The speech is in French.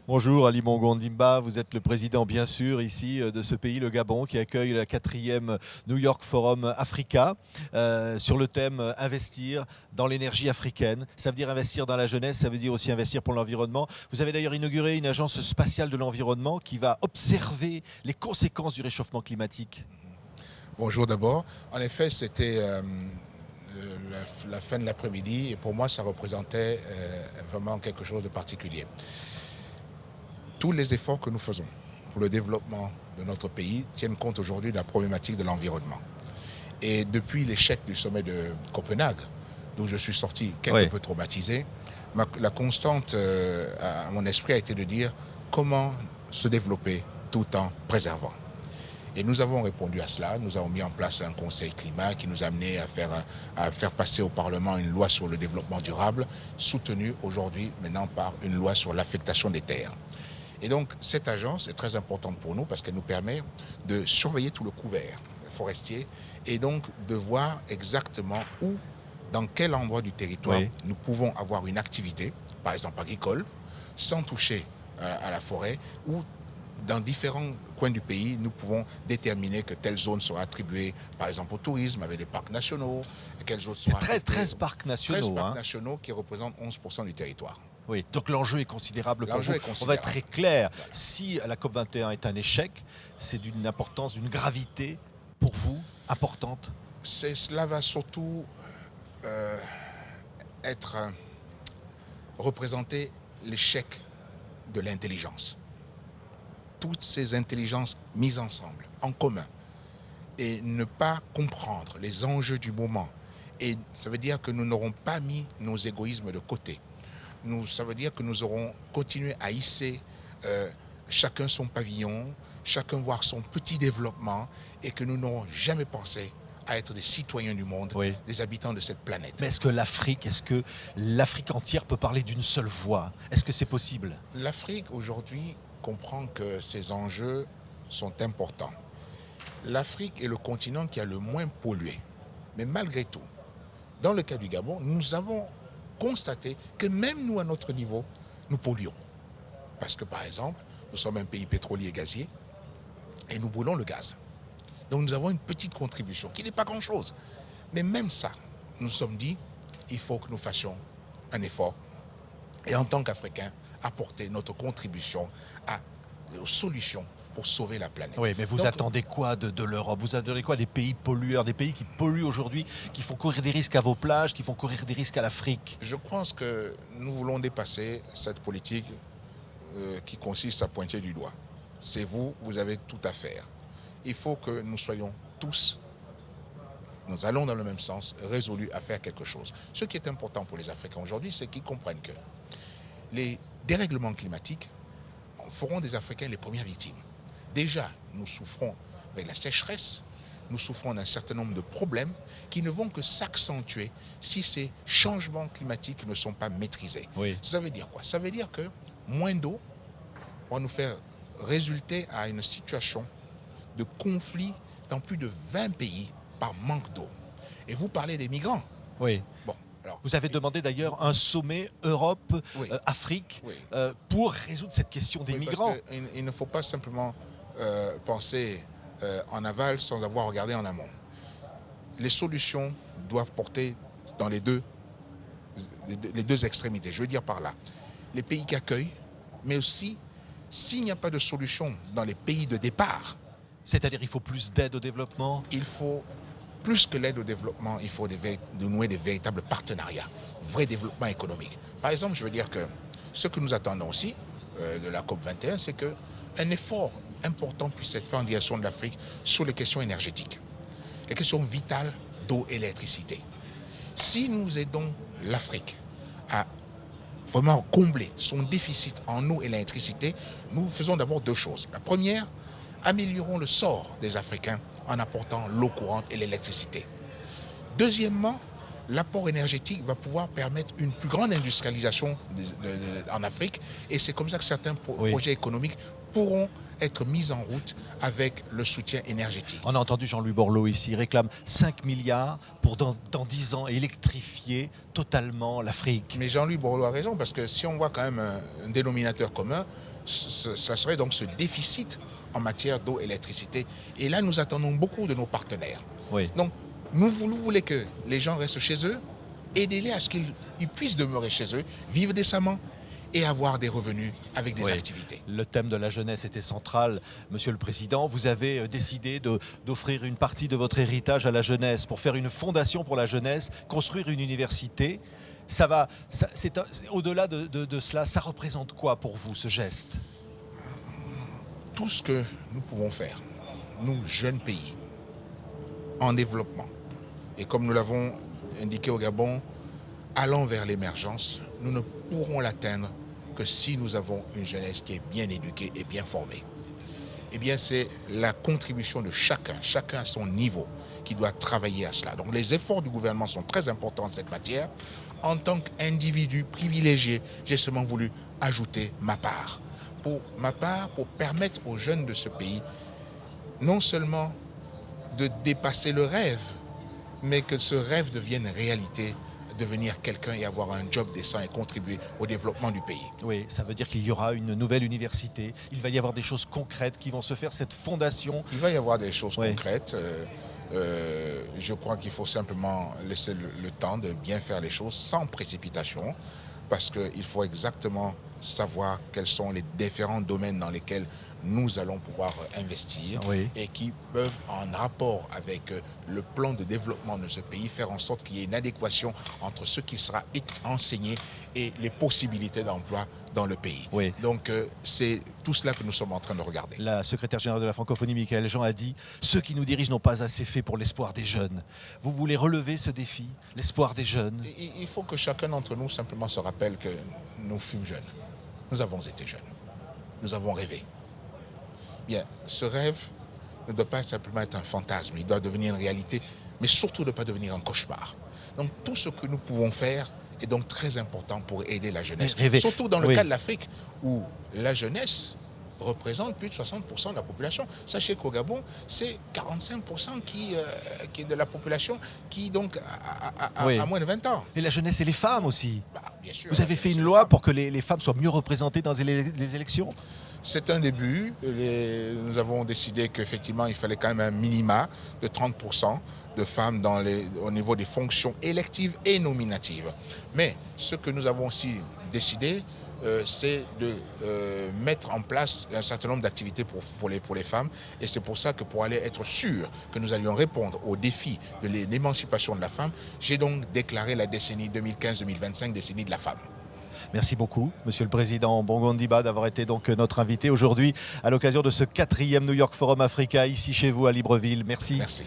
Bonjour Ali Bongo-Ondimba, vous êtes le président bien sûr ici de ce pays, le Gabon, qui accueille la 4e New York Forum Africa sur le thème investir dans l'énergie africaine. Ça veut dire investir dans la jeunesse, ça veut dire aussi investir pour l'environnement. Vous avez d'ailleurs inauguré une agence spatiale de l'environnement qui va observer les conséquences du réchauffement climatique. Bonjour d'abord. En effet, c'était la fin de l'après-midi et pour moi, ça représentait vraiment quelque chose de particulier. Tous les efforts que nous faisons pour le développement de notre pays tiennent compte aujourd'hui de la problématique de l'environnement. Et depuis l'échec du sommet de Copenhague, d'où je suis sorti quelque peu traumatisé, la constante à mon esprit a été de dire comment se développer tout en préservant. Et nous avons répondu à cela. Nous avons mis en place un conseil climat qui nous a amené à faire passer au Parlement une loi sur le développement durable, soutenue aujourd'hui maintenant par une loi sur l'affectation des terres. Et donc cette agence est très importante pour nous parce qu'elle nous permet de surveiller tout le couvert forestier et donc de voir exactement où, dans quel endroit du territoire nous pouvons avoir une activité, par exemple agricole, sans toucher à la forêt, ou dans différents coins du pays, nous pouvons déterminer que telle zone sera attribuée, par exemple, au tourisme, avec des parcs nationaux, et quelle zone sera Il y a 13 parcs nationaux. 13 parcs nationaux qui représentent 11% du territoire. Oui, donc l'enjeu est considérable pour vous. On va être très clair. Voilà. Si la COP21 est un échec, c'est d'une importance, d'une gravité pour vous importante. Cela va surtout représenter l'échec de l'intelligence. Toutes ces intelligences mises ensemble, en commun, et ne pas comprendre les enjeux du moment. Et ça veut dire que nous n'aurons pas mis nos égoïsmes de côté. Ça veut dire que nous aurons continué à hisser chacun son pavillon, chacun voir son petit développement, et que nous n'aurons jamais pensé à être des citoyens du monde, des habitants de cette planète. Mais est-ce que l'Afrique entière peut parler d'une seule voix? Est-ce que c'est possible? L'Afrique aujourd'hui comprend que ces enjeux sont importants. L'Afrique est le continent qui a le moins pollué. Mais malgré tout, dans le cas du Gabon, nous avons constaté que même nous, à notre niveau, nous polluons. Parce que, par exemple, nous sommes un pays pétrolier et gazier et nous brûlons le gaz. Donc nous avons une petite contribution qui n'est pas grand-chose. Mais même ça, nous nous sommes dit, il faut que nous fassions un effort. Et en tant qu'Africains, apporter notre contribution aux solutions pour sauver la planète. Oui, mais vous attendez quoi de l'Europe? Vous attendez quoi des pays pollueurs, des pays qui polluent aujourd'hui, qui font courir des risques à vos plages, qui font courir des risques à l'Afrique? Je pense que nous voulons dépasser cette politique qui consiste à pointer du doigt. C'est vous, vous avez tout à faire. Il faut que nous soyons tous, nous allons dans le même sens, résolus à faire quelque chose. Ce qui est important pour les Africains aujourd'hui, c'est qu'ils comprennent que les dérèglements climatiques feront des Africains les premières victimes. Déjà, nous souffrons avec la sécheresse, nous souffrons d'un certain nombre de problèmes qui ne vont que s'accentuer si ces changements climatiques ne sont pas maîtrisés. Ça veut dire quoi? Ça veut dire que moins d'eau va nous faire résulter à une situation de conflit dans plus de 20 pays par manque d'eau. Et vous parlez des migrants. Oui. Bon. Alors, vous avez demandé d'ailleurs un sommet Europe-Afrique pour résoudre cette question des migrants. Il ne faut pas simplement penser en aval sans avoir regardé en amont. Les solutions doivent porter dans les deux extrémités. Je veux dire par là, les pays qui accueillent, mais aussi s'il n'y a pas de solution dans les pays de départ. C'est-à-dire qu'il faut plus d'aide au développement? Il faut plus que l'aide au développement, il faut de nouer des véritables partenariats, vrai développement économique. Par exemple, je veux dire que ce que nous attendons aussi de la COP21, c'est qu'un effort important puisse être fait en direction de l'Afrique sur les questions énergétiques, les questions vitales d'eau et d'électricité. Si nous aidons l'Afrique à vraiment combler son déficit en eau et l'électricité, nous faisons d'abord deux choses. La première, améliorons le sort des Africains en apportant l'eau courante et l'électricité. Deuxièmement, l'apport énergétique va pouvoir permettre une plus grande industrialisation en Afrique et c'est comme ça que certains projets économiques pourront être mis en route avec le soutien énergétique. On a entendu Jean-Louis Borloo ici, il réclame 5 milliards pour dans 10 ans électrifier totalement l'Afrique. Mais Jean-Louis Borloo a raison parce que si on voit quand même un dénominateur commun, cela serait donc ce déficit en matière d'eau et d'électricité. Et là, nous attendons beaucoup de nos partenaires. Oui. Donc, nous voulons que les gens restent chez eux, aidez-les à ce qu'ils puissent demeurer chez eux, vivre décemment et avoir des revenus avec des activités. Le thème de la jeunesse était central. Monsieur le Président, vous avez décidé d'offrir une partie de votre héritage à la jeunesse pour faire une fondation pour la jeunesse, construire une université. Au-delà de cela, ça représente quoi pour vous, ce geste? Tout ce que nous pouvons faire, nous, jeunes pays, en développement, et comme nous l'avons indiqué au Gabon, allant vers l'émergence, nous ne pourrons l'atteindre que si nous avons une jeunesse qui est bien éduquée et bien formée. Eh bien, c'est la contribution de chacun à son niveau, qui doit travailler à cela. Donc les efforts du gouvernement sont très importants en cette matière. En tant qu'individu privilégié, j'ai seulement voulu ajouter ma part. Pour permettre aux jeunes de ce pays, non seulement de dépasser le rêve, mais que ce rêve devienne réalité, devenir quelqu'un et avoir un job décent et contribuer au développement du pays. Oui, ça veut dire qu'il y aura une nouvelle université, il va y avoir des choses concrètes qui vont se faire, cette fondation. Il va y avoir des choses concrètes. Je crois qu'il faut simplement laisser le temps de bien faire les choses sans précipitation, parce qu'il faut exactement savoir quels sont les différents domaines dans lesquels nous allons pouvoir investir et qui peuvent, en rapport avec le plan de développement de ce pays, faire en sorte qu'il y ait une adéquation entre ce qui sera enseigné et les possibilités d'emploi dans le pays. Donc c'est tout cela que nous sommes en train de regarder. La secrétaire générale de la francophonie, Michaël Jean, a dit « Ceux qui nous dirigent n'ont pas assez fait pour l'espoir des jeunes ». Vous voulez relever ce défi, l'espoir des jeunes? Il faut que chacun d'entre nous simplement se rappelle que nous fûmes jeunes. Nous avons été jeunes. Nous avons rêvé. Bien, ce rêve ne doit pas simplement être un fantasme, il doit devenir une réalité, mais surtout ne pas devenir un cauchemar. Donc tout ce que nous pouvons faire est donc très important pour aider la jeunesse. Surtout dans le cas de l'Afrique, où la jeunesse représente plus de 60% de la population. Sachez qu'au Gabon, c'est 45% qui est de la population qui donc a moins de 20 ans. Et la jeunesse et les femmes aussi. Bien sûr, vous avez fait une loi pour que les femmes soient mieux représentées dans les élections? C'est un début. Nous avons décidé qu'effectivement, il fallait quand même un minima de 30% de femmes au niveau des fonctions électives et nominatives. Mais ce que nous avons aussi décidé, c'est de mettre en place un certain nombre d'activités pour les femmes. Et c'est pour ça que pour aller être sûr que nous allions répondre aux défis de l'émancipation de la femme, j'ai donc déclaré la décennie 2015-2025, décennie de la femme. Merci beaucoup, Monsieur le Président Bongo Ndimba, d'avoir été donc notre invité aujourd'hui à l'occasion de ce 4e New York Forum Africa, ici chez vous à Libreville. Merci. Merci.